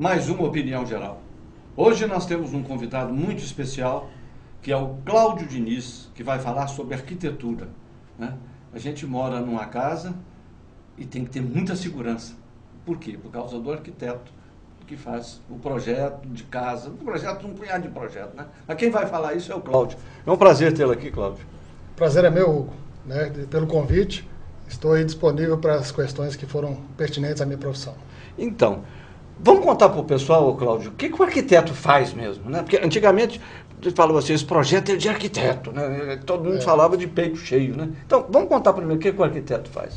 mais uma opinião geral. Hoje nós temos um convidado muito especial, que é o Cláudio Diniz, que vai falar sobre arquitetura, né? A gente mora numa casa e tem que ter muita segurança. Por quê? Por causa do arquiteto que faz o projeto de casa, um punhado de projeto, né? Mas quem vai falar isso é o Cláudio. É um prazer tê-lo aqui, Cláudio. Prazer é meu, Hugo, né, pelo convite. Estou aí disponível para as questões que foram pertinentes à minha profissão. Então, vamos contar para o pessoal, Cláudio, o que o arquiteto faz mesmo, né? Porque antigamente falava assim, esse projeto é de arquiteto, né? Todo mundo falava de peito cheio, né? Então, vamos contar primeiro o que o arquiteto faz.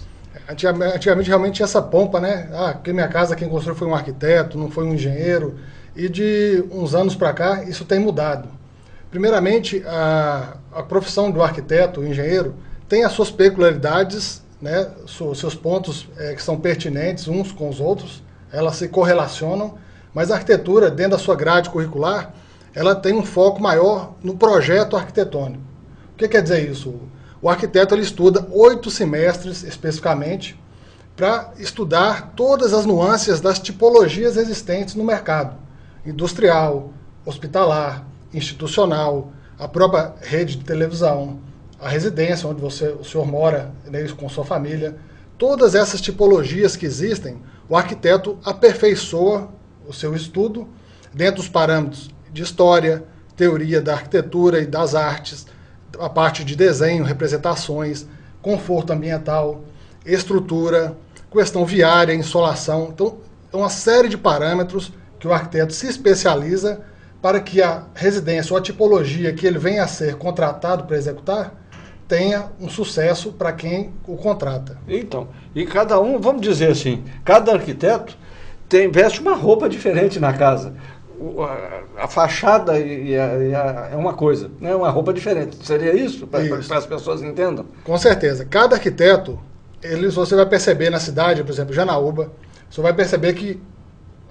Antigamente realmente tinha essa pompa, né? Ah, porque minha casa quem construiu foi um arquiteto, não foi um engenheiro. E de uns anos para cá, isso tem mudado. Primeiramente, a profissão do arquiteto, o engenheiro, tem as suas peculiaridades, né? Seus pontos que são pertinentes uns com os outros, elas se correlacionam, mas a arquitetura, dentro da sua grade curricular, ela tem um foco maior no projeto arquitetônico. O que quer dizer isso? O arquiteto ele estuda 8 semestres, especificamente, para estudar todas as nuances das tipologias existentes no mercado. Industrial, hospitalar, institucional, a própria rede de televisão, a residência onde o senhor mora, né, com sua família. Todas essas tipologias que existem, o arquiteto aperfeiçoa o seu estudo dentro dos parâmetros de história, teoria da arquitetura e das artes, a parte de desenho, representações, conforto ambiental, estrutura, questão viária, insolação. Então, é uma série de parâmetros que o arquiteto se especializa para que a residência ou a tipologia que ele venha a ser contratado para executar tenha um sucesso para quem o contrata. Então, e cada um, vamos dizer assim, cada arquiteto veste uma roupa diferente na casa. A fachada é uma coisa, né? Uma roupa diferente. Seria isso? Para as pessoas entendam? Com certeza. Cada arquiteto, você vai perceber na cidade, por exemplo, Janaúba, você vai perceber que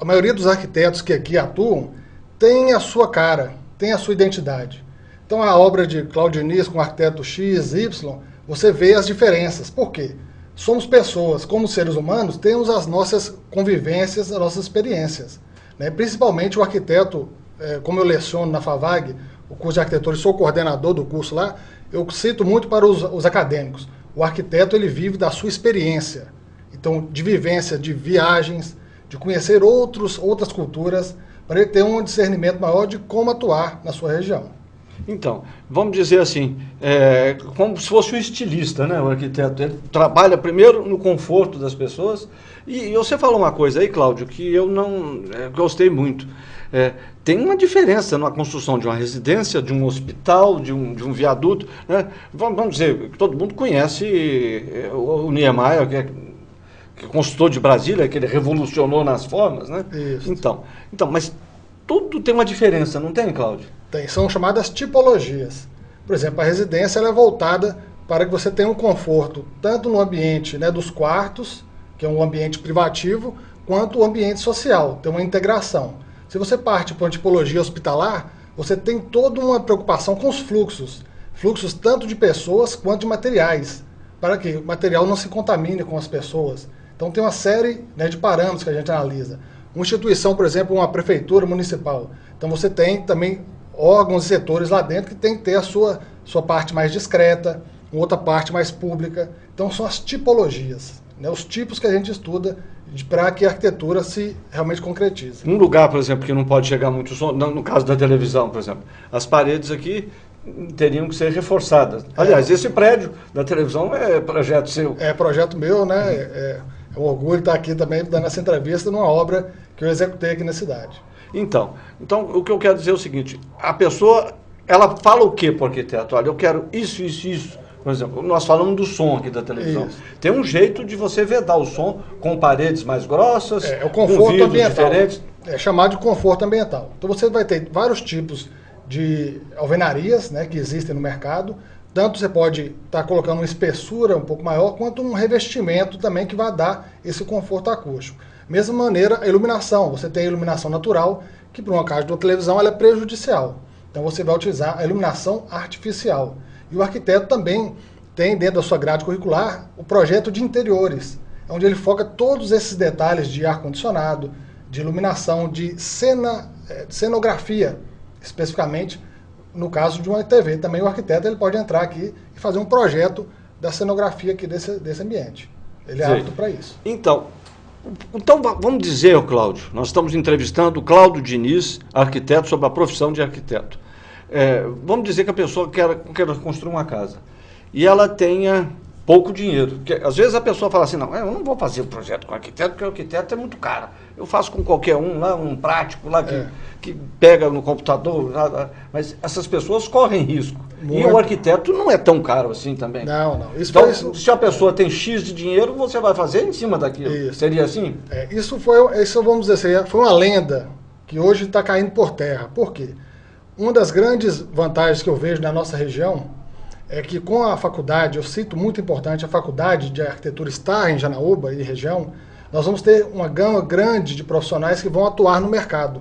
a maioria dos arquitetos que aqui atuam tem a sua cara, tem a sua identidade. Então a obra de Cláudio Diniz com o arquiteto X, Y, você vê as diferenças. Por quê? Somos pessoas, como seres humanos, temos as nossas convivências, as nossas experiências. Né? Principalmente o arquiteto, como eu leciono na FAVAG, o curso de arquitetura, e sou coordenador do curso lá, eu cito muito para os acadêmicos. O arquiteto ele vive da sua experiência. Então, de vivência, de viagens, de conhecer outras culturas, para ele ter um discernimento maior de como atuar na sua região. Então, vamos dizer assim, como se fosse um estilista, né, o arquiteto. Ele trabalha primeiro no conforto das pessoas. E você falou uma coisa aí, Cláudio, que eu não gostei muito. Tem uma diferença na construção de uma residência, de um hospital, de um viaduto, né? Vamos dizer, todo mundo conhece o Niemeyer, que é construtor de Brasília, que ele revolucionou nas formas, né? Isso. Então, mas tudo tem uma diferença, não tem, Cláudio? Tem, são chamadas tipologias. Por exemplo, a residência ela é voltada para que você tenha um conforto, tanto no ambiente, né, dos quartos, que é um ambiente privativo, quanto o ambiente social, tem uma integração. Se você parte para uma tipologia hospitalar, você tem toda uma preocupação com os fluxos tanto de pessoas quanto de materiais, para que o material não se contamine com as pessoas. Então tem uma série, né, de parâmetros que a gente analisa. Uma instituição, por exemplo, uma prefeitura municipal. Então você tem também órgãos e setores lá dentro que tem que ter a sua parte mais discreta, outra parte mais pública. Então são as tipologias, né, os tipos que a gente estuda para que a arquitetura se realmente concretize. Um lugar, por exemplo, que não pode chegar muito som, no caso da televisão, por exemplo, as paredes aqui teriam que ser reforçadas. Aliás, esse prédio da televisão é projeto seu. É projeto meu, né? É um orgulho estar aqui também dando essa entrevista numa obra que eu executei aqui na cidade. Então, o que eu quero dizer é o seguinte, a pessoa, ela fala o quê para o arquiteto? Olha, eu quero isso, isso, isso. Por exemplo, nós falamos do som aqui da televisão. Isso. Tem um jeito de você vedar o som com paredes mais grossas, o conforto com ambiental. Diferentes. É chamado de conforto ambiental. Então você vai ter vários tipos de alvenarias, né, que existem no mercado. Tanto você pode estar colocando uma espessura um pouco maior, quanto um revestimento também que vai dar esse conforto acústico. Mesma maneira, a iluminação. Você tem a iluminação natural, que para uma casa de uma televisão ela é prejudicial. Então você vai utilizar a iluminação artificial. E o arquiteto também tem dentro da sua grade curricular o projeto de interiores, onde ele foca todos esses detalhes de ar-condicionado, de iluminação, de cenografia, especificamente no caso de uma TV. Também o arquiteto ele pode entrar aqui e fazer um projeto da cenografia aqui desse ambiente. Ele é apto para isso. Então, vamos dizer, Cláudio, nós estamos entrevistando o Cláudio Diniz, arquiteto, sobre a profissão de arquiteto. Vamos dizer que a pessoa quer construir uma casa e ela tenha pouco dinheiro. Porque, às vezes a pessoa fala assim, não, eu não vou fazer o projeto com arquiteto, porque o arquiteto é muito caro. Eu faço com qualquer um lá, um prático lá que pega no computador, mas essas pessoas correm risco. Muito. E o arquiteto não é tão caro assim também. Não. Então, se a pessoa tem X de dinheiro, você vai fazer em cima daquilo. Isso. Seria assim? Isso vamos dizer, foi uma lenda que hoje está caindo por terra. Por quê? Uma das grandes vantagens que eu vejo na nossa região é que com a faculdade, eu cito muito importante, a faculdade de arquitetura está em Janaúba e região, nós vamos ter uma gama grande de profissionais que vão atuar no mercado.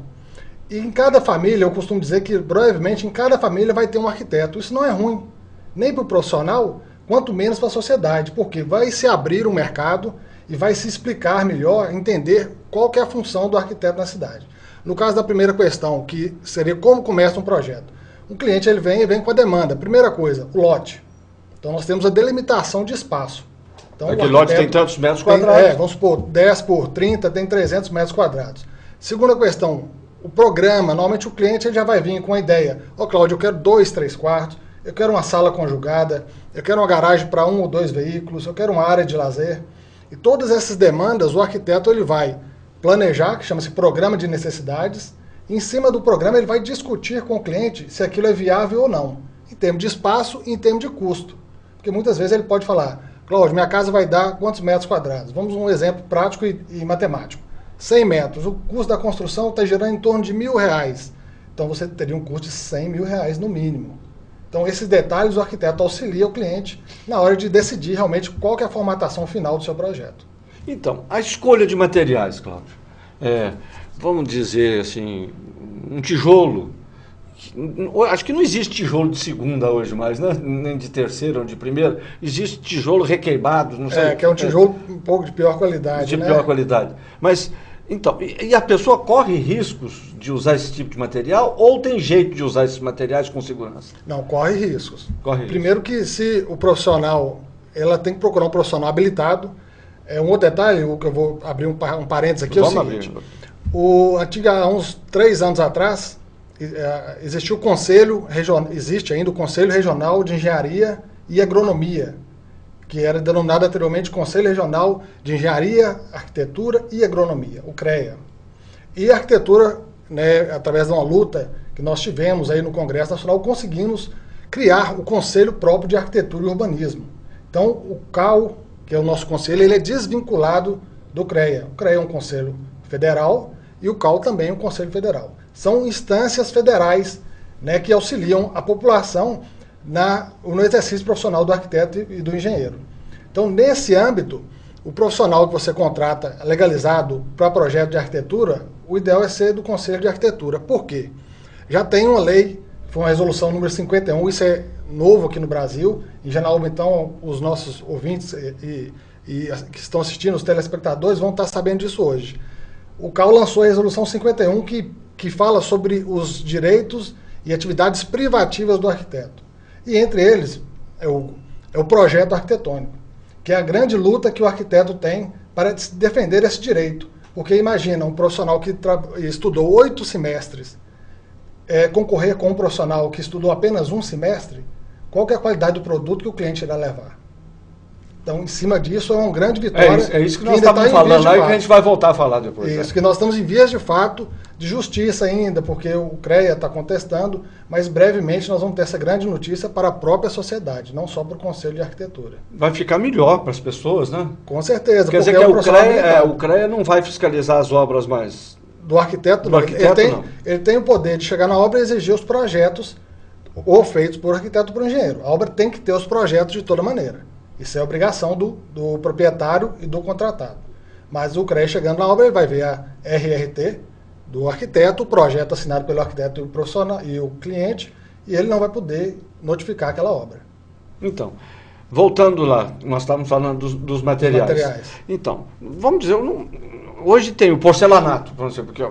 E em cada família, eu costumo dizer que brevemente em cada família vai ter um arquiteto. Isso não é ruim, nem para o profissional, quanto menos para a sociedade, porque vai se abrir um mercado e vai se explicar melhor, entender qual que é a função do arquiteto na cidade. No caso da primeira questão, que seria como começa um projeto. Um cliente ele vem com a demanda. Primeira coisa, o lote. Então nós temos a delimitação de espaço. Então, aquele lote tem tantos metros quadrados. Vamos supor, 10 por 30 tem 300 metros quadrados. Segunda questão, o programa. Normalmente o cliente ele já vai vir com a ideia. Cláudio, eu quero 2, 3 quartos, eu quero uma sala conjugada, eu quero uma garagem para 1 ou 2 veículos, eu quero uma área de lazer. E todas essas demandas, o arquiteto ele vai planejar, que chama-se programa de necessidades. Em cima do programa, ele vai discutir com o cliente se aquilo é viável ou não, em termos de espaço e em termos de custo. Porque muitas vezes ele pode falar, Cláudio, minha casa vai dar quantos metros quadrados? Vamos um exemplo prático e matemático. 100 metros, o custo da construção está gerando em torno de R$1.000. Então você teria um custo de R$100.000 no mínimo. Então esses detalhes o arquiteto auxilia o cliente na hora de decidir realmente qual que é a formatação final do seu projeto. Então, a escolha de materiais, Cláudio. Vamos dizer assim, um tijolo. Acho que não existe tijolo de segunda hoje mais, né? Nem de terceira ou de primeira. Existe tijolo requeimado, não sei. Que é um tijolo um pouco de pior qualidade, de pior qualidade. Mas, então, e a pessoa corre riscos de usar esse tipo de material ou tem jeito de usar esses materiais com segurança? Não, corre riscos. Primeiro que se o profissional, ela tem que procurar um profissional habilitado. Um outro detalhe, que eu vou abrir um parênteses aqui, Vamos é o seguinte. Abrir. Há uns 3 anos atrás, existiu o Conselho Regional, existe ainda o Conselho Regional de Engenharia e Agronomia, que era denominado anteriormente Conselho Regional de Engenharia, Arquitetura e Agronomia, o CREA. E a arquitetura, através de uma luta que nós tivemos aí no Congresso Nacional, conseguimos criar o Conselho próprio de Arquitetura e Urbanismo. Então, o CAU, que é o nosso conselho, ele é desvinculado do CREA. O CREA é um conselho federal e o CAU também é um conselho federal. São instâncias federais que auxiliam a população no exercício profissional do arquiteto e do engenheiro. Então, nesse âmbito, o profissional que você contrata legalizado para projeto de arquitetura, o ideal é ser do Conselho de Arquitetura. Por quê? Já tem uma lei, foi uma resolução número 51, isso é novo aqui no Brasil. Em Janaúba, então, os nossos ouvintes e que estão assistindo, os telespectadores, vão estar sabendo disso hoje. O CAU lançou a resolução 51 que fala sobre os direitos e atividades privativas do arquiteto. E entre eles é o projeto arquitetônico, que é a grande luta que o arquiteto tem para defender esse direito. Porque imagina um profissional que estudou 8 semestres concorrer com um profissional que estudou apenas 1 semestre, qual que é a qualidade do produto que o cliente irá levar? Então, em cima disso, é uma grande vitória. É isso que nós estamos falando lá e que a gente vai voltar a falar depois. Isso, que nós estamos em vias de fato de justiça ainda, porque o CREA está contestando, mas brevemente nós vamos ter essa grande notícia para a própria sociedade, não só para o Conselho de Arquitetura. Vai ficar melhor para as pessoas, né? Com certeza. Quer dizer que o CREA não vai fiscalizar as obras mais... Do arquiteto, não. Ele tem o poder de chegar na obra e exigir os projetos ou feitos por arquiteto ou por engenheiro. A obra tem que ter os projetos de toda maneira. Isso é obrigação do proprietário e do contratado. Mas o CREA chegando na obra, ele vai ver a RRT do arquiteto, o projeto assinado pelo arquiteto e o profissional e o cliente, e ele não vai poder notificar aquela obra. Então, voltando lá, nós estávamos falando dos materiais. Então, vamos dizer, hoje tem o porcelanato, por exemplo, que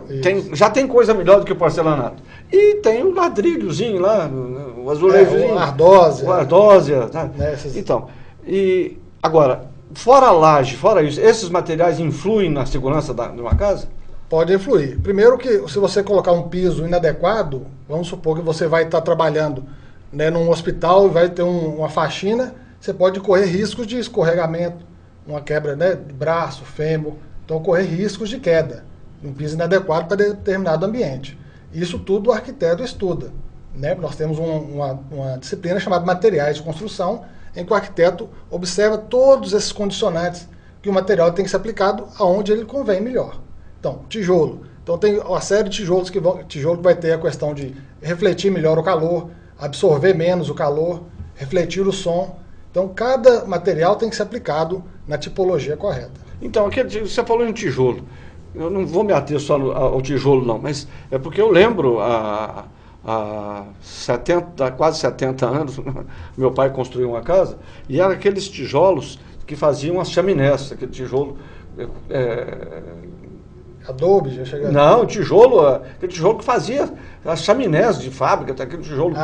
já tem coisa melhor do que o porcelanato. E tem o ladrilhozinho lá, o azulejozinho. O ardósia. Tá? Então, e agora, fora a laje, fora isso, esses materiais influem na segurança de uma casa? Pode influir. Primeiro que, se você colocar um piso inadequado, vamos supor que você vai estar trabalhando, né, num hospital e vai ter uma faxina, você pode correr riscos de escorregamento, uma quebra, né, de braço, fêmur. Então, correr riscos de queda, um piso inadequado para determinado ambiente. Isso tudo o arquiteto estuda. Né? Nós temos uma disciplina chamada materiais de construção, em que o arquiteto observa todos esses condicionantes que o material tem que ser aplicado aonde ele convém melhor. Então, tijolo. Então, tem uma série de tijolos tijolo que vai ter a questão de refletir melhor o calor, absorver menos o calor, refletir o som. Então, cada material tem que ser aplicado na tipologia correta. Então, você falou em tijolo. Eu não vou me ater só ao tijolo, não, mas é porque eu lembro, há quase 70 anos, meu pai construiu uma casa, e eram aqueles tijolos que faziam as chaminés, aquele tijolo... Adobe, já chegou? Não, aquele tijolo que fazia as chaminés de fábrica, aquele tijolo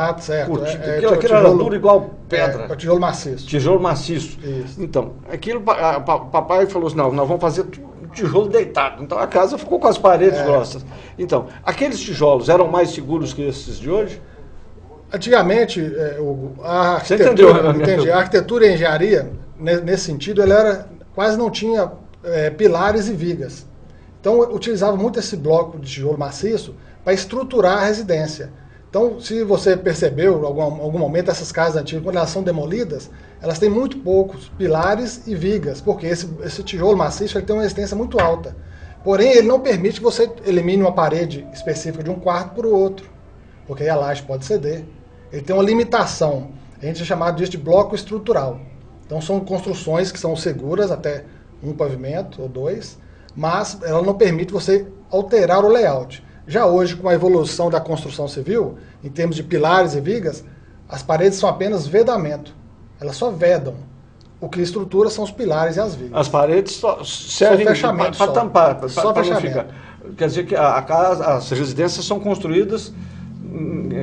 curtido, aquilo era duro igual pedra. É o tijolo maciço. Tijolo maciço. Isso. Então, aquilo, papai falou assim, não, nós vamos fazer tijolo deitado. Então a casa ficou com as paredes grossas. Então, aqueles tijolos eram mais seguros que esses de hoje? Antigamente, a arquitetura e a engenharia, nesse sentido, ela quase não tinha pilares e vigas. Então, utilizava muito esse bloco de tijolo maciço para estruturar a residência. Então, se você percebeu, em algum momento, essas casas antigas, quando elas são demolidas, elas têm muito poucos pilares e vigas, porque esse tijolo maciço ele tem uma resistência muito alta. Porém, ele não permite que você elimine uma parede específica de um quarto para o outro, porque aí a laje pode ceder. Ele tem uma limitação, a gente é chamado disso de bloco estrutural. Então, são construções que são seguras até um pavimento ou dois, mas ela não permite você alterar o layout. Já hoje, com a evolução da construção civil, em termos de pilares e vigas, as paredes são apenas vedamento. Elas só vedam. O que estrutura são os pilares e as vigas. As paredes só servem para tampar, para não ficar. Quer dizer que as residências são construídas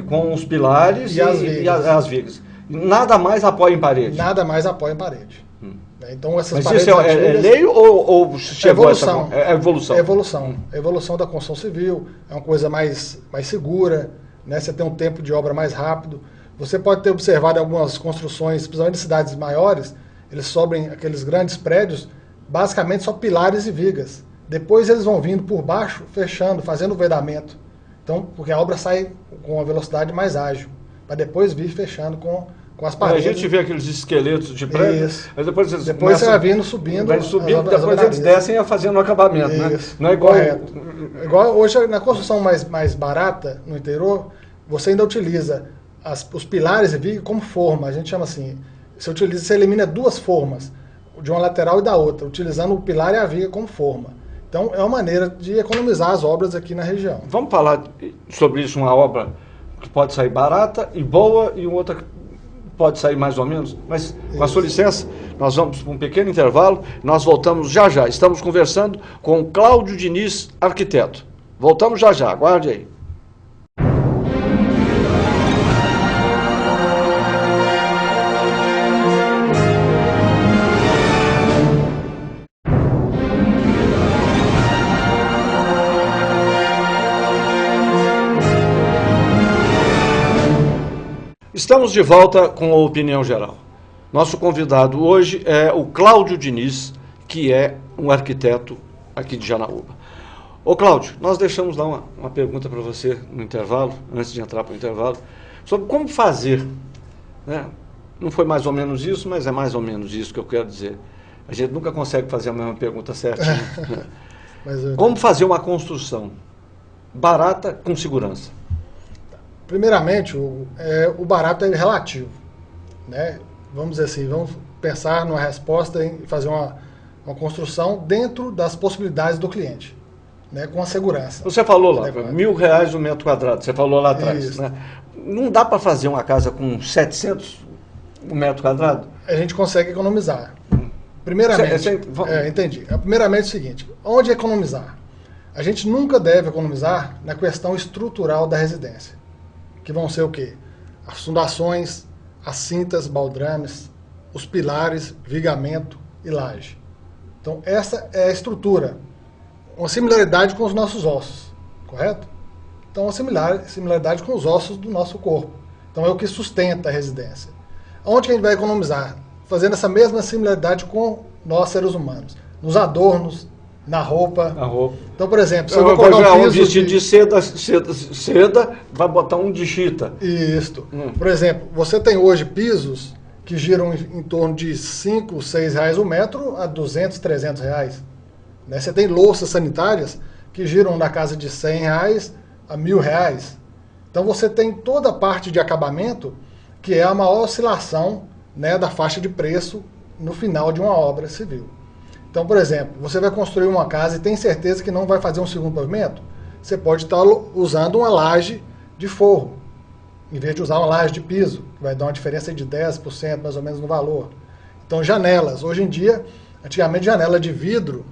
com os pilares e as vigas. Nada mais apoia em parede. Nada mais apoia em parede. Então, essas Mas isso é lei ou chegou evolução? É evolução. É evolução. A evolução da construção civil é uma coisa mais segura, né? Você tem um tempo de obra mais rápido. Você pode ter observado algumas construções, principalmente em cidades maiores, eles sobrem aqueles grandes prédios, basicamente só pilares e vigas. Depois eles vão vindo por baixo, fechando, fazendo o vedamento. Então, porque a obra sai com uma velocidade mais ágil, para depois vir fechando com as paredes. A gente vê aqueles esqueletos de prédio, aí depois você vai vindo, subindo. Vai subindo, depois eles descem fazendo o acabamento, né? Não é igual... Igual hoje, na construção mais barata, no interior, você ainda utiliza os pilares e vigas como forma, a gente chama assim. Você elimina duas formas, de uma lateral e da outra, utilizando o pilar e a viga como forma. Então, é uma maneira de economizar as obras aqui na região. Vamos falar sobre isso, uma obra que pode sair barata e boa, e outra que pode sair mais ou menos, mas com a sua licença, nós vamos para um pequeno intervalo, nós voltamos já já. Estamos conversando com Cláudio Diniz, arquiteto. Voltamos já já, aguarde aí. Estamos de volta com a Opinião Geral. Nosso convidado hoje é o Cláudio Diniz, que é um arquiteto aqui de Janaúba. Ô Cláudio, nós deixamos lá uma pergunta para você no intervalo, antes de entrar para o intervalo, sobre como fazer, né? Não foi mais ou menos isso, mas é mais ou menos isso que eu quero dizer. A gente nunca consegue fazer a mesma pergunta certinha. Né? Como fazer uma construção barata com segurança? Primeiramente, o barato é relativo, né? Vamos dizer assim, vamos pensar numa resposta em fazer uma construção dentro das possibilidades do cliente, né? Com a segurança. Você falou lá, R$1.000 o metro quadrado, você falou lá atrás, né? Não dá para fazer uma casa com 700 Um metro quadrado? A gente consegue economizar. Primeiramente, entendi. Primeiramente é o seguinte, onde economizar? A gente nunca deve economizar na questão estrutural da residência, que vão ser o quê? As fundações, as cintas, baldrames, os pilares, vigamento e laje. Então, essa é a estrutura. Uma similaridade com os nossos ossos, correto? Então, uma similaridade com os ossos do nosso corpo. Então, é o que sustenta a residência. Onde que a gente vai economizar? Fazendo essa mesma similaridade com nós, seres humanos. Nos adornos, na roupa. Na roupa. Então, por exemplo, se eu vou colocar um vestido de seda, vai botar um de chita. Isso. Por exemplo, você tem hoje pisos que giram em torno de 5, 6 reais o metro a 200, 300 reais. Né? Você tem louças sanitárias que giram na casa de 100 reais a 1.000 reais. Então você tem toda a parte de acabamento que é a maior oscilação, né, da faixa de preço no final de uma obra civil. Então, por exemplo, você vai construir uma casa e tem certeza que não vai fazer um segundo pavimento? Você pode estar usando uma laje de forro, em vez de usar uma laje de piso, que vai dar uma diferença de 10% mais ou menos no valor. Então, janelas. Hoje em dia, antigamente janela de vidro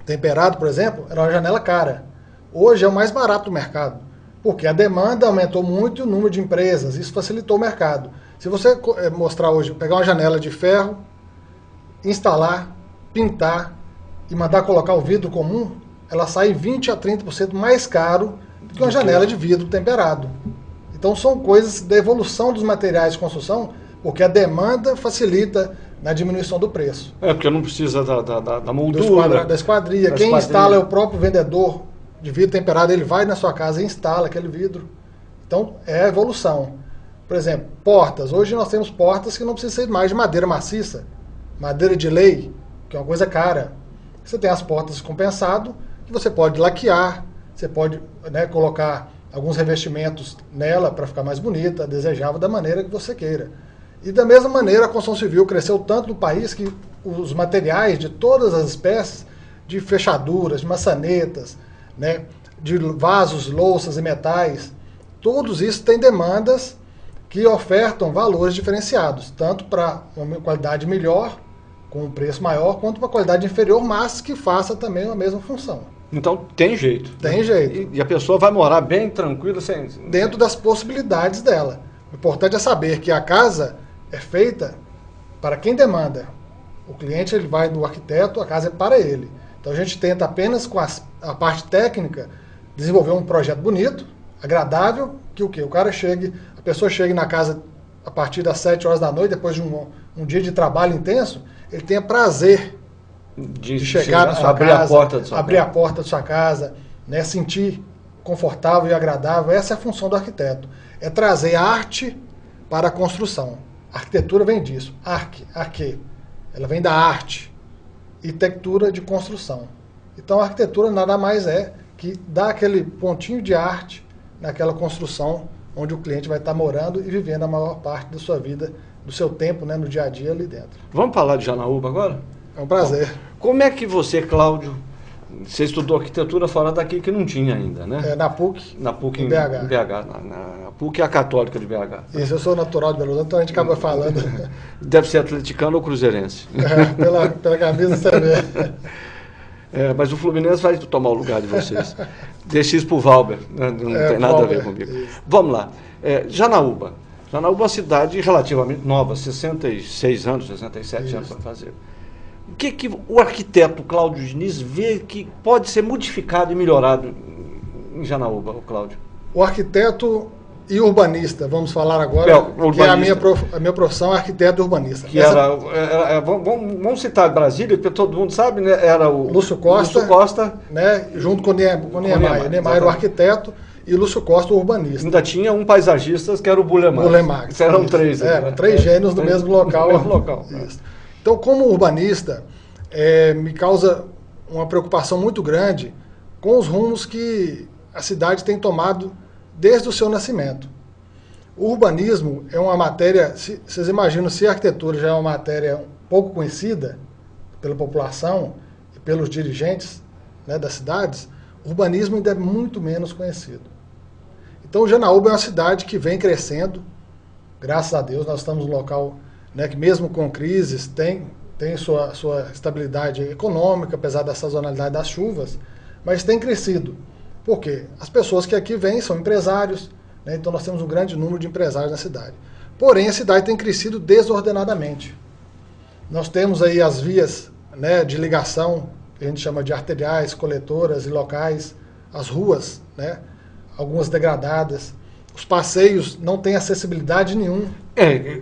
temperado, por exemplo, era uma janela cara. Hoje é o mais barato do mercado, porque a demanda aumentou muito e o número de empresas, isso facilitou o mercado. Se você mostrar hoje, pegar uma janela de ferro, instalar, pintar e mandar colocar o vidro comum, ela sai 20 a 30% mais caro do que uma janela de vidro temperado. Então são coisas da evolução dos materiais de construção, porque a demanda facilita na diminuição do preço. Porque não precisa da moldura. Da esquadria. Quem instala é o próprio vendedor de vidro temperado, ele vai na sua casa e instala aquele vidro. Então é a evolução. Por exemplo, portas. Hoje nós temos portas que não precisam ser mais de madeira maciça, madeira de lei, que é uma coisa cara. Você tem as portas compensado, que você pode laquear, você pode, né, colocar alguns revestimentos nela para ficar mais bonita, desejável, da maneira que você queira. E da mesma maneira a construção civil cresceu tanto no país que os materiais de todas as espécies, de fechaduras, de maçanetas, né, de vasos, louças e metais, todos isso têm demandas que ofertam valores diferenciados, tanto para uma qualidade melhor, com um preço maior, quanto para qualidade inferior, mas que faça também a mesma função. Então tem jeito. Tem jeito. E a pessoa vai morar bem tranquila, dentro das possibilidades dela. O importante é saber que a casa é feita para quem demanda. O cliente, ele vai do arquiteto, a casa é para ele. Então a gente tenta apenas com a parte técnica desenvolver um projeto bonito, agradável, que o quê? A pessoa chegue na casa a partir das 7 horas da noite, depois de um dia de trabalho intenso, ele tenha prazer de chegar na sua casa, abrir a porta da sua casa, né, sentir confortável e agradável. Essa é a função do arquiteto. É trazer arte para a construção. A arquitetura vem disso. Arque. Ela vem da arte. E textura de construção. Então a arquitetura nada mais é que dá aquele pontinho de arte naquela construção onde o cliente vai estar morando e vivendo a maior parte da sua vida, do seu tempo, né, no dia a dia ali dentro. Vamos falar de Janaúba agora? É um prazer. Bom, como é que você, Cláudio, você estudou arquitetura fora daqui que não tinha ainda, né? Na PUC. Na PUC em BH. Em BH. Na PUC é a Católica de BH. Isso, eu sou natural de Belo Horizonte, então a gente acaba falando. Deve ser atleticano ou cruzeirense. Pela camisa também. Mas o Fluminense vai tomar o lugar de vocês. Deixa isso para o Valber, né? Não tem nada a ver comigo. Isso. Vamos lá. Janaúba. Janaúba é uma cidade relativamente nova, 66 anos, 67 anos para fazer. O que o arquiteto Cláudio Diniz vê que pode ser modificado e melhorado em Janaúba, Cláudio? O arquiteto e urbanista, vamos falar agora, que é a minha profissão é arquiteto e urbanista. Que vamos citar Brasília, porque todo mundo sabe, né? Era o Lúcio Costa, né? Junto com o Niemeyer. Niemeyer era o arquiteto e Lúcio Costa o urbanista. Ainda tinha um paisagista que era o Bullemax. Eram três. Eram três gênios no mesmo local. No mesmo local. Isso. Então, como urbanista, me causa uma preocupação muito grande com os rumos que a cidade tem tomado desde o seu nascimento. O urbanismo é uma matéria, vocês imaginam, se a arquitetura já é uma matéria pouco conhecida pela população e pelos dirigentes, né, das cidades, o urbanismo ainda é muito menos conhecido. Então, Janaúba é uma cidade que vem crescendo, Graças a Deus, nós estamos num local, né, que mesmo com crises tem sua estabilidade econômica, apesar da sazonalidade das chuvas, mas tem crescido. Por quê? As pessoas que aqui vêm são empresários, né, então nós temos um grande número de empresários na cidade. Porém, a cidade tem crescido desordenadamente. Nós temos aí as vias, né, de ligação, que a gente chama de arteriais, coletoras e locais, as ruas, né, algumas degradadas. Os passeios não têm acessibilidade nenhuma.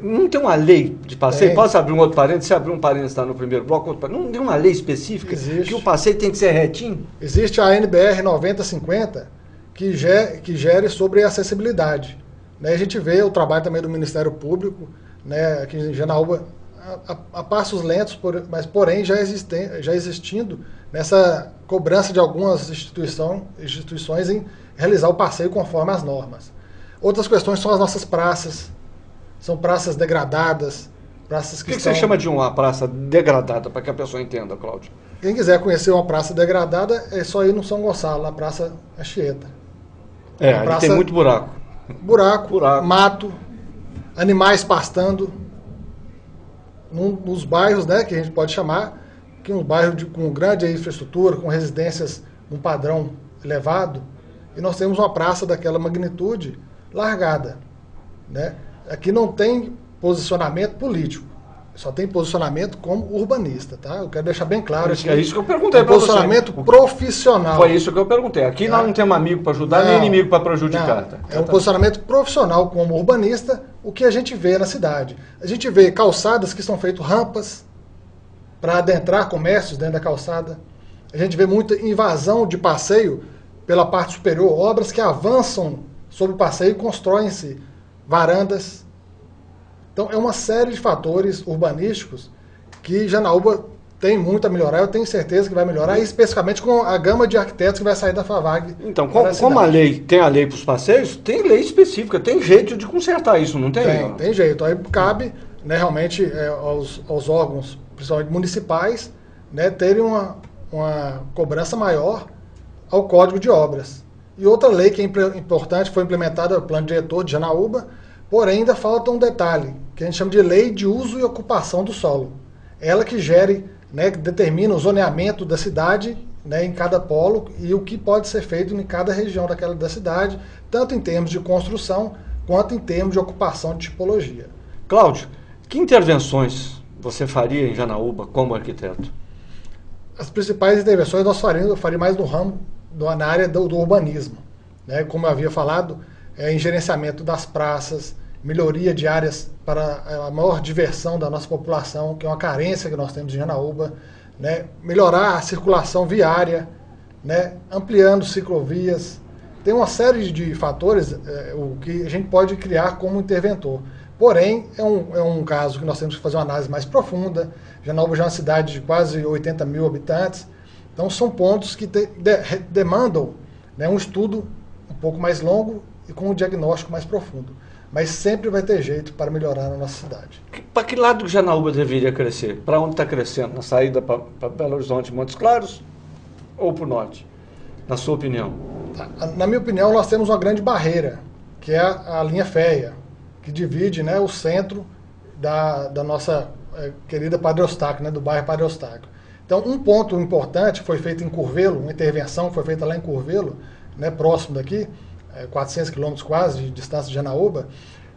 Não tem uma lei de passeio? Tem. Posso abrir um outro parênteses? Se abrir um parênteses está no primeiro bloco, outro parênteses. Não tem uma lei específica Existe. que o passeio tem que ser retinho? Existe a NBR 9050 que gere sobre acessibilidade. Né, a gente vê o trabalho também do Ministério Público, né, aqui em Janaúba, a passos lentos, mas porém já existindo nessa cobrança de algumas instituições em realizar o passeio conforme as normas. Outras questões são as nossas praças. São praças degradadas, praças que O que você chama de uma praça degradada, para que a pessoa entenda, Cláudio? Quem quiser conhecer uma praça degradada, é só ir no São Gonçalo, na Praça Anchieta. Ali tem muito buraco. Buraco, mato, animais pastando, nos bairros, né, que a gente pode chamar, que um bairro com grande infraestrutura, com residências num padrão elevado, e nós temos uma praça daquela magnitude largada, né? Aqui não tem posicionamento político, só tem posicionamento como urbanista, tá? Eu quero deixar bem claro aqui. É isso que eu perguntei para você. Posicionamento profissional. Foi isso que eu perguntei. Aqui nós não temos amigo para ajudar, nem inimigo para prejudicar. Tá? É um posicionamento profissional como urbanista, o que a gente vê na cidade. A gente vê calçadas que são feitas rampas para adentrar comércios dentro da calçada. A gente vê muita invasão de passeio pela parte superior, obras que avançam sobre o passeio e constroem-se varandas. Então, é uma série de fatores urbanísticos que Janaúba tem muito a melhorar. Eu tenho certeza que vai melhorar, especificamente com a gama de arquitetos que vai sair da FAVAG. Então, como a lei tem a lei para os passeios, tem lei específica, tem jeito de consertar isso, não tem? Tem jeito. Aí cabe, né, realmente aos órgãos, principalmente municipais, né, terem uma cobrança maior ao Código de Obras. E outra lei que é importante, foi implementada no Plano Diretor de Janaúba, porém ainda falta um detalhe, que a gente chama de Lei de Uso e Ocupação do Solo. Ela que gere, né, que determina o zoneamento da cidade, né, em cada polo e o que pode ser feito em cada região da cidade, tanto em termos de construção, quanto em termos de ocupação de tipologia. Cláudio, que intervenções você faria em Janaúba como arquiteto? As principais intervenções eu faria mais no ramo, na área do urbanismo. Né? Como eu havia falado, em gerenciamento das praças, melhoria de áreas para a maior diversão da nossa população, que é uma carência que nós temos em Janaúba, né? Melhorar a circulação viária, né? Ampliando ciclovias. Tem uma série de fatores o que a gente pode criar como interventor. Porém, é um caso que nós temos que fazer uma análise mais profunda. Janaúba já é uma cidade de quase 80 mil habitantes, então são pontos que demandam, né, um estudo um pouco mais longo e com um diagnóstico mais profundo. Mas sempre vai ter jeito para melhorar na nossa cidade. Para que lado que Janaúba deveria crescer? Para onde está crescendo? Na saída para Belo Horizonte, Montes Claros ou para o norte? Na sua opinião? Na minha opinião, nós temos uma grande barreira, que é a linha férrea, que divide, né, o centro da nossa querida Padre Eustáquio, né, do bairro Padre Eustáquio. Então, um ponto importante foi feito em Curvelo, uma intervenção foi feita lá em Curvelo, né, próximo daqui, 400 quilômetros quase de distância de Janaúba,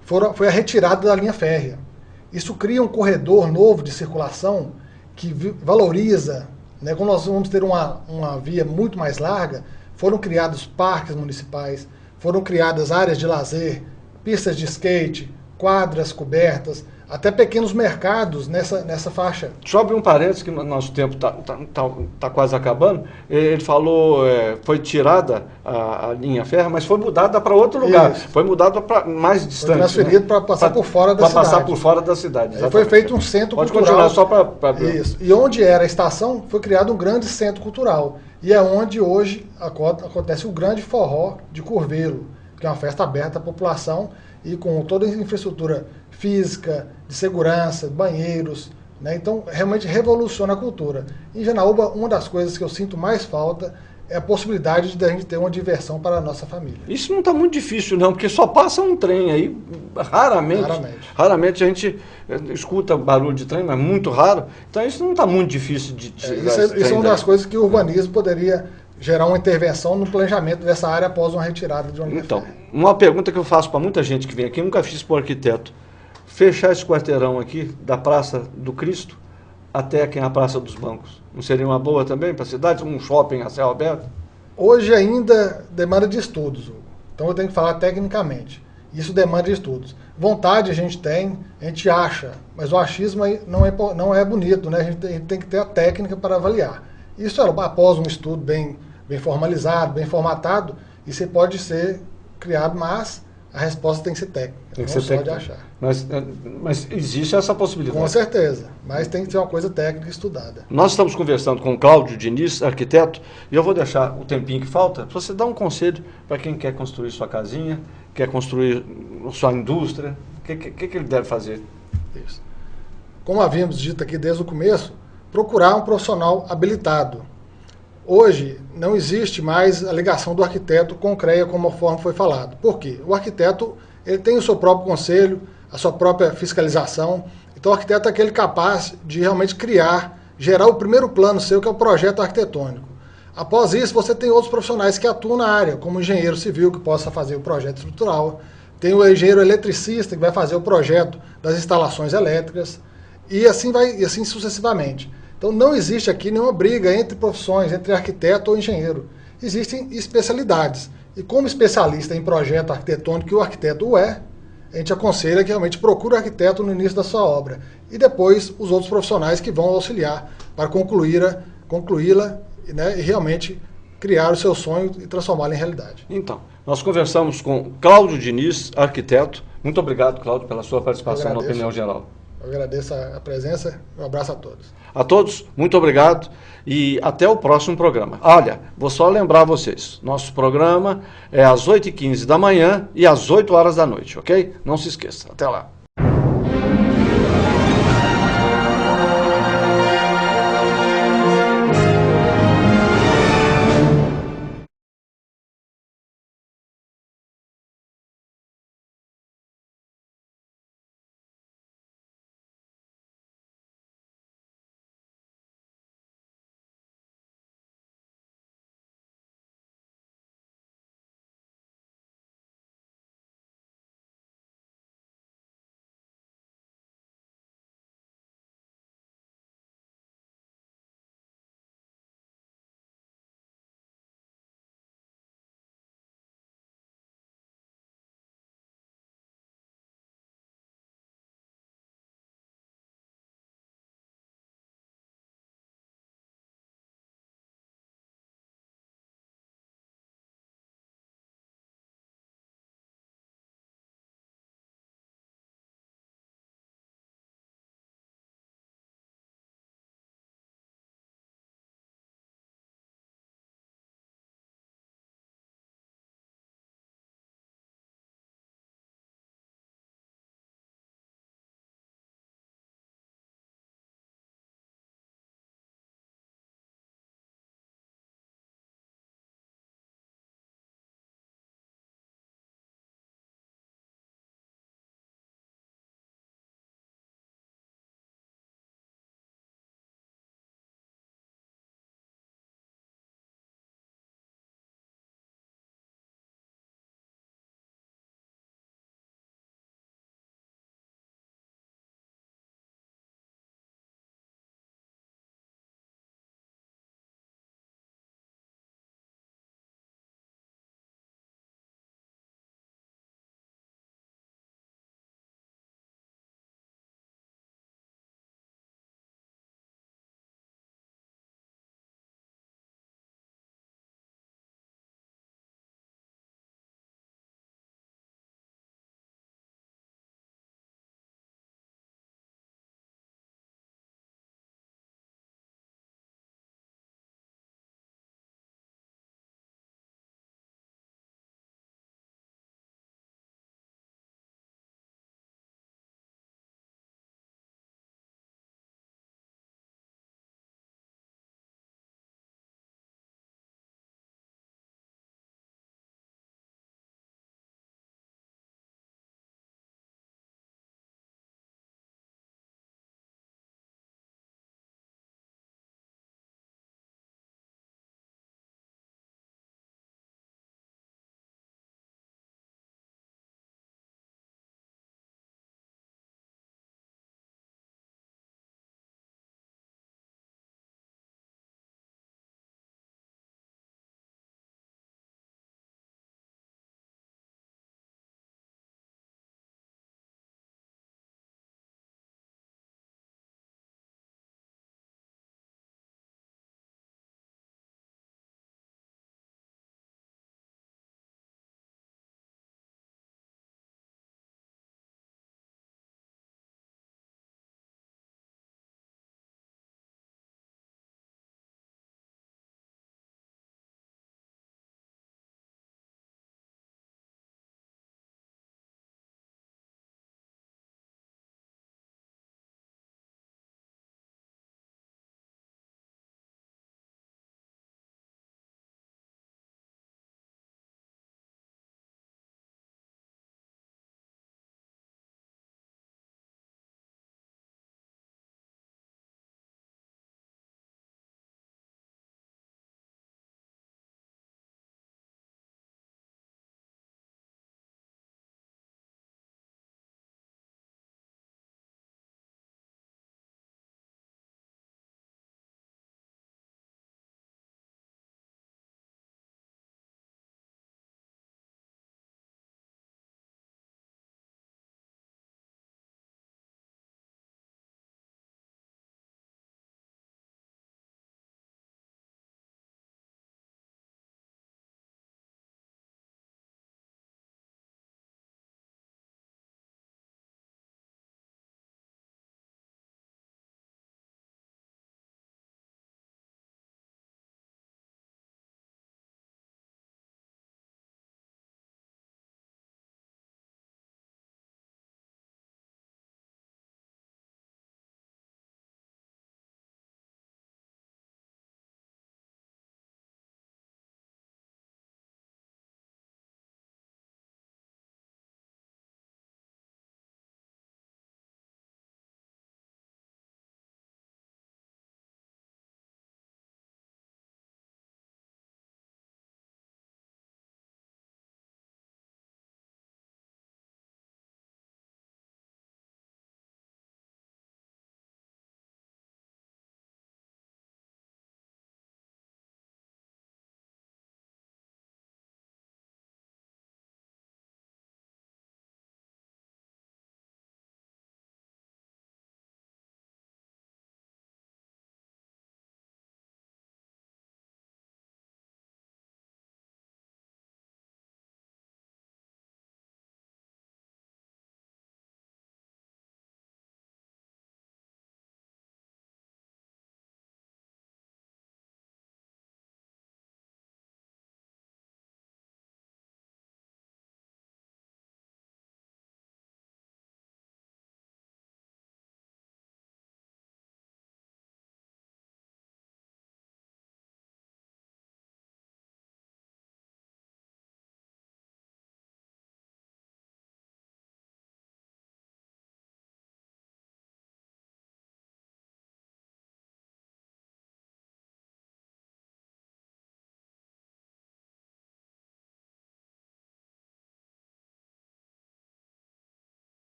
foi a retirada da linha férrea. Isso cria um corredor novo de circulação que valoriza, né, como nós vamos ter uma via muito mais larga, foram criados parques municipais, foram criadas áreas de lazer, pistas de skate, quadras cobertas, até pequenos mercados nessa faixa. Só abrir um parênteses, que nosso tempo tá quase acabando. Ele falou, foi tirada a linha férrea, mas foi mudada para outro lugar. Isso. Foi mudada para mais distante. Foi transferido, né, para passar por fora da cidade. Para passar por fora da cidade. Foi feito um centro cultural. Pode continuar só para... Isso. E onde era a estação, foi criado um grande centro cultural. E é onde hoje acontece o grande forró de Curvelo, que é uma festa aberta à população e com toda a infraestrutura física, de segurança, banheiros, né? Então realmente revoluciona a cultura. Em Janaúba, uma das coisas que eu sinto mais falta é a possibilidade de a gente ter uma diversão para a nossa família. Isso não está muito difícil, não, porque só passa um trem aí, raramente a gente escuta barulho de trem, mas muito raro. Então isso não está muito difícil de isso é uma das coisas que o urbanismo poderia gerar uma intervenção no planejamento dessa área após uma retirada de uma linha Então, férrea. uma pergunta que eu faço para muita gente que vem aqui, nunca fiz para o arquiteto. Fechar esse quarteirão aqui, da Praça do Cristo até aqui na Praça dos Bancos, não seria uma boa também para a cidade? Um shopping a céu aberto? Hoje ainda demanda de estudos, Hugo. Então eu tenho que falar tecnicamente. Isso demanda de estudos. Vontade a gente tem, a gente acha, mas o achismo aí não é bonito, né? A gente tem que ter a técnica para avaliar. Isso após um estudo bem formalizado, bem formatado, isso pode ser criado, mas a resposta tem que ser técnica, Tem que não ser só técnica. de achar. Mas existe essa possibilidade. Com certeza, mas tem que ser uma coisa técnica estudada. Nós estamos conversando com o Cláudio Diniz, arquiteto, e eu vou deixar o tempinho que falta para você dar um conselho para quem quer construir sua casinha, quer construir sua indústria, o que ele deve fazer? Isso. Como havíamos dito aqui desde o começo, procurar um profissional habilitado. Hoje não existe mais a ligação do arquiteto com o CREA, conforme foi falado. Por quê? O arquiteto ele tem o seu próprio conselho, a sua própria fiscalização. Então o arquiteto é aquele capaz de realmente gerar o primeiro plano seu, que é o projeto arquitetônico. Após isso, você tem outros profissionais que atuam na área, como o engenheiro civil, que possa fazer o projeto estrutural, tem o engenheiro eletricista, que vai fazer o projeto das instalações elétricas, e assim sucessivamente. Então não existe aqui nenhuma briga entre profissões, entre arquiteto ou engenheiro. Existem especialidades. E como especialista em projeto arquitetônico, que o arquiteto a gente aconselha que realmente procure o arquiteto no início da sua obra. E depois os outros profissionais que vão auxiliar para concluí-la, né, e realmente criar o seu sonho e transformá-lo em realidade. Então, nós conversamos com Cláudio Diniz, arquiteto. Muito obrigado, Cláudio, pela sua participação na Opinião Geral. Eu agradeço a presença, um abraço a todos. A todos, muito obrigado e até o próximo programa. Olha, vou só lembrar vocês, nosso programa é às 8h15 da manhã e às 8 horas da noite, ok? Não se esqueça. Até lá.